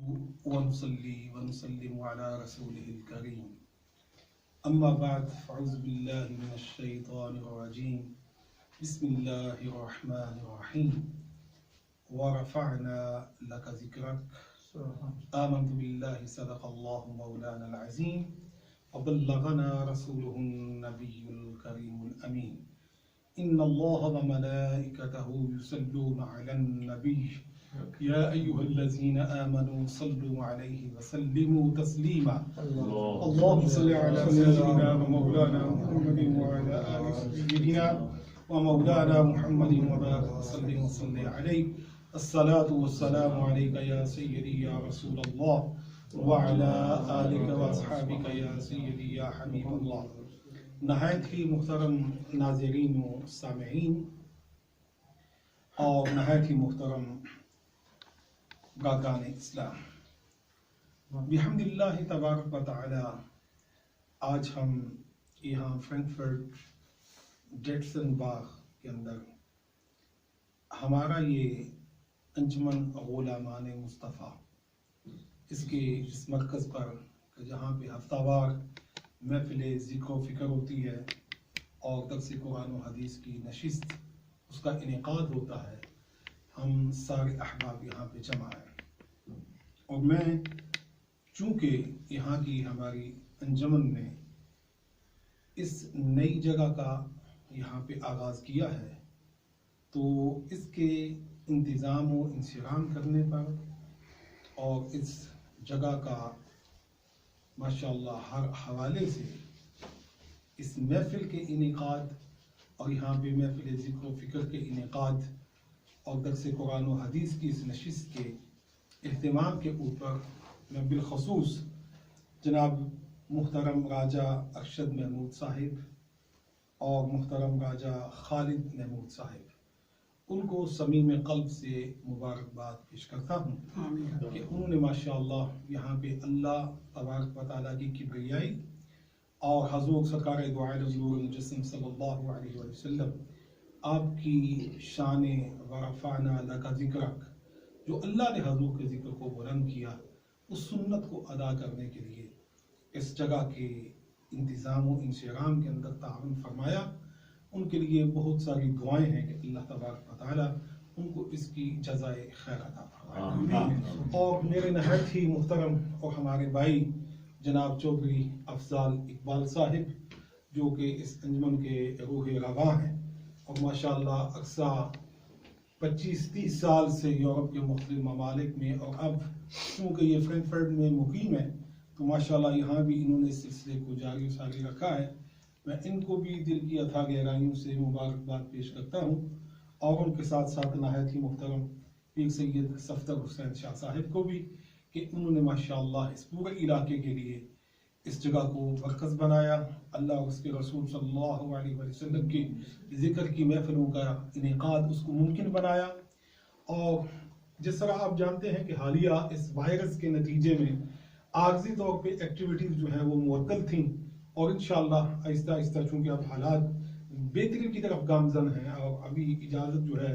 ونصلي ونسلم على رسوله الكريم أما بعد فأعوذ بالله من الشيطان الرجيم بسم الله الرحمن الرحيم ورفعنا لك ذكرك آمنت بالله صدق الله مولانا العظيم وبلغنا رسوله النبي الكريم الأمين إن الله وملائكته يصلون على النبي يا أيها الذين آمنوا صلوا عليه وسلموا تسليما اللهم صل على سيدنا ومولانا محمد وعلى آل سيدنا ومولانا محمد وبارك وسلم وصل عليه الصلاة والسلام عليك يا سيدي يا رسول الله وعلى آلك وأصحابك يا سيدي يا حبيب الله. نہایت ہی محترم ناظرین و سامعین اور نہایت ہی محترم گاگان اسلام، بحمد اللہ تبارک و تعالی آج ہم یہاں فرینکفرٹ ڈیٹسن باغ کے اندر ہمارا یہ انجمن غلامان مصطفیٰ اس مرکز پر جہاں پہ ہفتہ وار محفل ذکر و فکر ہوتی ہے اور درس قرآن و حدیث کی نشست اس کا انعقاد ہوتا ہے، ہم سارے احباب یہاں پہ جمع ہیں اور میں چونکہ یہاں کی ہماری انجمن نے اس نئی جگہ کا یہاں پہ آغاز کیا ہے تو اس کے انتظام و انصرام کرنے پر اور اس جگہ کا ماشاءاللہ ہر حوالے سے اس محفل کے انعقاد اور یہاں پہ محفل ذکر و فکر کے انعقاد اور درس قرآن و حدیث کی اس نشست کے اہتمام کے اوپر میں بالخصوص جناب محترم راجہ ارشد محمود صاحب اور محترم راجہ خالد محمود صاحب ان کو صمیم قلب سے مبارکباد پیش کرتا ہوں کہ انہوں نے ماشاءاللہ یہاں پہ اللہ تبارک و تعالیٰ کی کبریائی اور حضور سرکار دو عالم نور المجسم صلی اللہ علیہ وسلم آپ کی شان ورفعنا لک ذکرک، جو اللہ نے حضور کے ذکر کو بلند کیا، اس سنت کو ادا کرنے کے لیے اس جگہ کے انتظام و انصرام کے اندر تعاون فرمایا، ان کے لیے بہت ساری دعائیں ہیں کہ اللہ تبارک و تعالیٰ ان کو اس کی جزائے خیر عطا فرمائے۔ اور میرے نہایت ہی محترم اور ہمارے بھائی جناب چودھری افضال اقبال صاحب جو کہ اس انجمن کے روح رواں ہیں اور ماشاءاللہ اقصا 25-30 سال سے یورپ کے مختلف ممالک میں اور اب چونکہ یہ فرینکفرٹ میں مقیم ہے تو ماشاءاللہ یہاں بھی انہوں نے اس سلسلے کو جاری و ساری رکھا ہے۔ میں ان کو بھی دل کی اتھا گہرائیوں سے مبارکباد پیش کرتا ہوں اور ان کے ساتھ ساتھ نہایت ہی محترم پیر سید صفدر حسین شاہ صاحب کو بھی کہ انہوں نے ماشاءاللہ اس پورے علاقے کے لیے اس جگہ کو مرکز بنایا، اللہ اور اس کے رسول صلی اللہ علیہ وسلم کے ذکر کی محفلوں کا انعقاد اس کو ممکن بنایا۔ اور جس طرح آپ جانتے ہیں کہ حالیہ اس وائرس کے نتیجے میں عارضی طور پہ ایکٹیویٹیز جو ہیں وہ معطل تھیں اور انشاءاللہ آہستہ آہستہ چونکہ اب حالات بہتری کی طرف گامزن ہیں اور ابھی اجازت جو ہے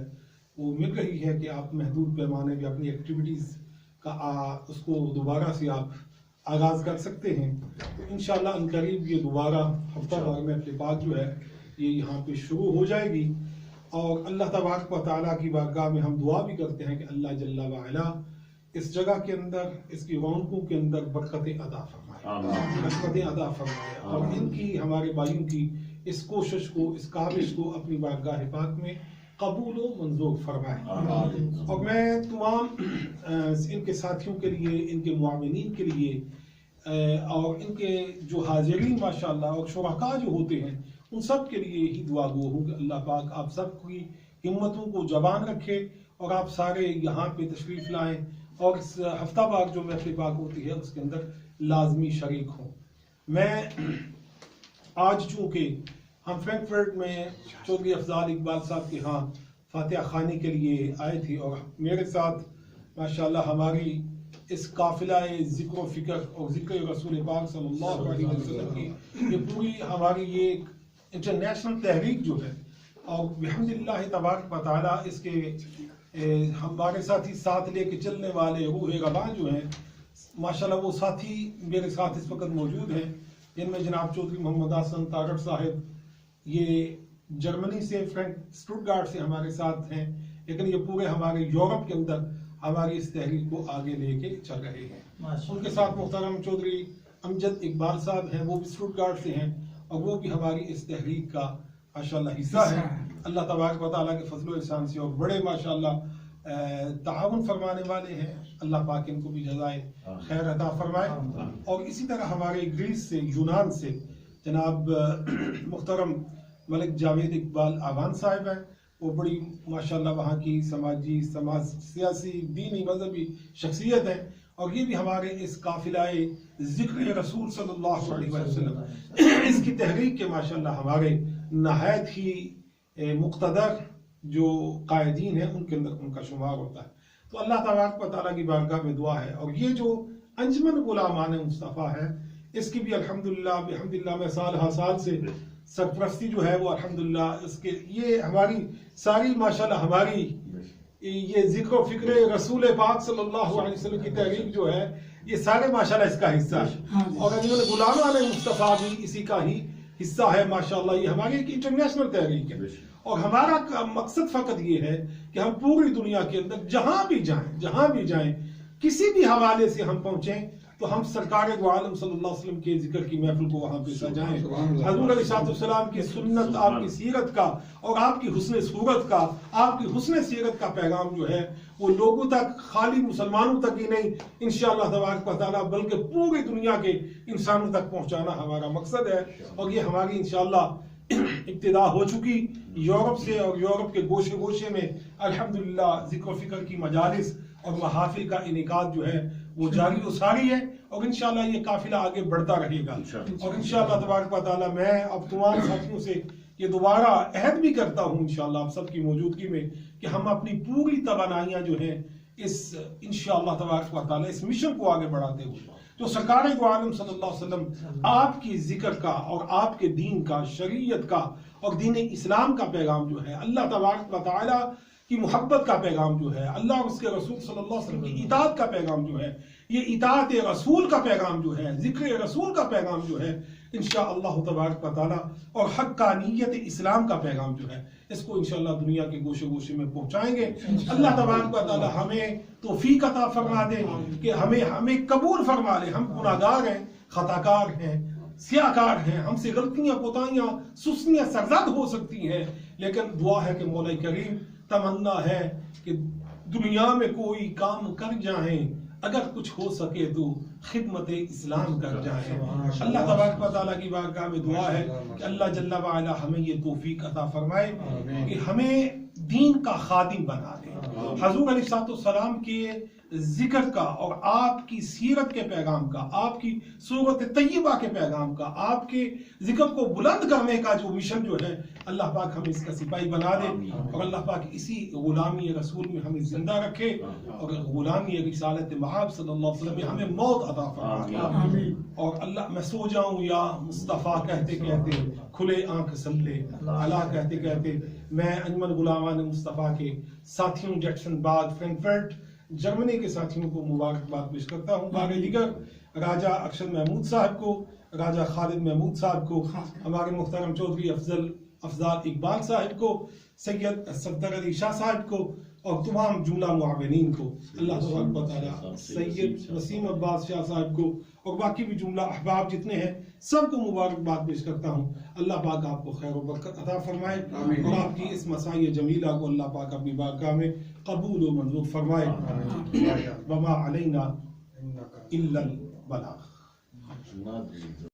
وہ مل رہی ہے کہ آپ محدود پیمانے پہ اپنی ایکٹیویٹیز کا اس کو دوبارہ سے آپ آغاز کر سکتے ہیں، تو انشاءاللہ عنقریب یہ دوبارہ ہفتہ وار محفل پاک جو ہے یہ یہاں پہ شروع ہو جائے گی اور اللہ تبارک و تعالیٰ کی بارگاہ میں ہم دعا بھی کرتے ہیں کہ اللہ جل وعلا اس جگہ کے اندر اس کی رونقوں کے اندر برکت عطا فرمائے، اور ان کی ہمارے بھائیوں کی اس کوشش کو، اس کاوش کو اپنی بارگاہ پاک میں قبول و منظور فرمائے۔ اور میں تمام ان کے ساتھیوں کے لیے، ان کے معاونین کے لیے اور ان کے جو حاضرین ماشاءاللہ اور شرکاء جو ہوتے ہیں ان سب کے لیے ہی دعا گو ہوں کہ اللہ پاک آپ سب کی ہمتوں کو جوان رکھے اور آپ سارے یہاں پہ تشریف لائیں اور اس ہفتہ وار جو محفل پاک ہوتی ہے اس کے اندر لازمی شریک ہوں۔ میں آج چونکہ ہم فرینکفرٹ میں چودھری افضال اقبال صاحب کے ہاں فاتحہ خوانی کے لیے آئے تھے اور میرے ساتھ ماشاءاللہ ہماری اس قافلہ ذکر و فکر اور ذکر رسول پاک صلی اللہ علیہ وسلم کی یہ پوری ہماری یہ انٹرنیشنل تحریک جو ہے اور بحمد اللہ تبارک و تعالیٰ اس کے ہمارے ساتھی ساتھ لے کے چلنے والے روح رباں جو ہیں ماشاءاللہ وہ ساتھی میرے ساتھ اس وقت موجود ہیں، جن میں جناب چودھری محمد حسن طاہر صاحب، یہ جرمنی سے فرینک اسٹوٹگارٹ سے ہمارے ساتھ ہیں، لیکن یہ پورے ہمارے یورپ کے اندر ہماری اس تحریک کو آگے لے کے چل رہے ہیں۔ ان کے ساتھ محترم چودھری امجد اقبال صاحب ہیں، وہ بھی اسٹوٹگارٹ سے ہیں اور وہ بھی ہماری اس تحریک کا ماشاءاللہ حصہ ہے۔ اللہ تبارک و تعالیٰ کے فضل و احسان سے اور بڑے ماشاءاللہ تعاون فرمانے والے ہیں، اللہ پاک ان کو بھی جزائے خیر عطا فرمائے۔ اور اسی طرح ہمارے گریس سے، یونان سے جناب محترم ملک جاوید اقبال آوان صاحب ہیں، وہ بڑی ماشاءاللہ وہاں کی سیاسی دینی مذہبی شخصیت ہیں، اور یہ بھی ہمارے اس قافلہ ذکر رسول صلی اللہ علیہ وسلم اس کی تحریک کے ماشاءاللہ ہمارے نہایت ہی مقتدر جو قائدین ہیں ان کے اندر ان کا شمار ہوتا ہے۔ تو اللہ تبارک و تعالیٰ کی بارگاہ میں دعا ہے، اور یہ جو انجمن غلامان مصطفیٰ ہے اس کی بھی الحمدللہ بحمدللہ میں سال ہر سال سے سرپرستی جو ہے وہ الحمدللہ اس کے یہ ہماری ساری ماشاءاللہ ہماری یہ ذکر و فکر رسول پاک صلی اللہ علیہ وسلم کی تحریک جو ہے یہ سارے ماشاءاللہ اس کا حصہ ہے، اور انجمن غلامان مصطفیٰ بھی اسی کا ہی حصہ ہے ماشاءاللہ۔ یہ ہماری ایک انٹرنیشنل تحریک ہے، اور ہمارا مقصد فقط یہ ہے کہ ہم پوری دنیا کے اندر جہاں بھی جائیں کسی بھی حوالے سے ہم پہنچیں تو ہم سرکار دو عالم صلی اللہ علیہ وسلم کے ذکر کی محفل کو وہاں پہ سجائیں، حضور علیہ السلام کی سنت، آپ کی سیرت کا اور آپ کی حسن صورت کا، آپ کی حسن سیرت کا پیغام جو ہے وہ لوگوں تک، خالی مسلمانوں تک ہی نہیں انشاءاللہ تبارک و تعالیٰ بلکہ پوری دنیا کے انسانوں تک پہنچانا ہمارا مقصد ہے۔ اور یہ ہماری انشاءاللہ ابتدا ہو چکی یورپ سے، اور یورپ کے گوشے گوشے میں الحمدللہ ذکر و فکر کی مجالس اور محافل کا انعقاد جو ہے وہ جاری و ساری ہے، اور انشاءاللہ یہ قافلہ آگے بڑھتا رہے گا۔ اور انشاءاللہ تبارک و تعالیٰ میں اب تمام ساتھیوں سے یہ دوبارہ عہد بھی کرتا ہوں انشاءاللہ آپ سب کی موجودگی میں کہ ہم اپنی پوری توانائیاں جو ہیں اس انشاءاللہ تبارک و تعالیٰ اس مشن کو آگے بڑھاتے ہوئے جو سرکار دو عالم صلی اللہ علیہ وسلم آپ کی ذکر کا اور آپ کے دین کا، شریعت کا اور دین اسلام کا پیغام جو ہے، اللہ تبارک و تعالیٰ کی محبت کا پیغام جو ہے، اللہ اور اس کے رسول صلی اللہ علیہ وسلم کی اطاعت کا پیغام جو ہے، یہ اطاعت رسول کا پیغام جو ہے، ذکر رسول کا پیغام جو ہے انشاءاللہ تبارک و تعالیٰ، اور حقانیت اسلام کا پیغام جو ہے اس کو انشاءاللہ دنیا کے گوشے گوشے میں پہنچائیں گے۔ اللہ تبارک و تعالیٰ ہمیں توفیق عطا فرما دے کہ ہمیں قبول فرما لے۔ ہم گناہگار ہیں، خطاکار ہیں، سیاہکار ہیں، ہم سے غلطیاں، کوتاہیاں، سستیاں سرزد ہو سکتی ہیں، لیکن دعا ہے کہ مولا کریم، تمنا ہے کہ دنیا میں کوئی کام کر جائیں، اگر کچھ ہو سکے تو خدمت اسلام کر جائیں۔ اللہ تبارک و تعالیٰ کی بارگاہ میں دعا ہے کہ اللہ جل وعلا ہمیں یہ توفیق عطا فرمائے کہ ہمیں دین کا خادم بنا دے، حضور علیہ السلام کے ذکر کا اور آپ کی سیرت کے پیغام کا، آپ کی صورت طیبہ کے پیغام کا، آپ کے ذکر کو بلند کرنے کا جو مشن جو ہے اللہ پاک ہمیں اس کا سپاہی بنا دے، اور اللہ پاک اسی غلامی رسول میں ہمیں زندہ رکھے، اور غلامی رسالت محمد صلی اللہ علیہ وسلم میں ہمیں موت عطا فرمائے۔ اور اللہ میں سو جاؤں یا مصطفیٰ کہتے کہتے، کھلے آنکھ سلے اللہ کہتے کہتے، میں انجمن غلامان مصطفیٰ کے ساتھیوں جیکسن باغ فرینکفرٹ جرمنی کے ساتھیوں کو مبارکباد پیش کرتا ہوں، باغ دیگر راجہ اکشر محمود صاحب کو، راجہ خالد محمود صاحب کو، ہمارے محترم چودھری افضال اقبال صاحب کو، سید صفدر علی شاہ صاحب کو، اور تمام جملہ معاونین کو، اللہ تبارک و تعالیٰ سید وسیم عباس شاہ صاحب کو اور باقی بھی جملہ احباب جتنے ہیں سب کو مبارکباد پیش کرتا ہوں۔ اللہ پاک آپ کو خیر و برکت عطا فرمائے، اور آپ کی اس مسائی جمیلہ کو اللہ پاک اپنی بارگاہ میں قبول و منظور فرمائے۔ وما علینا الا البلاغ۔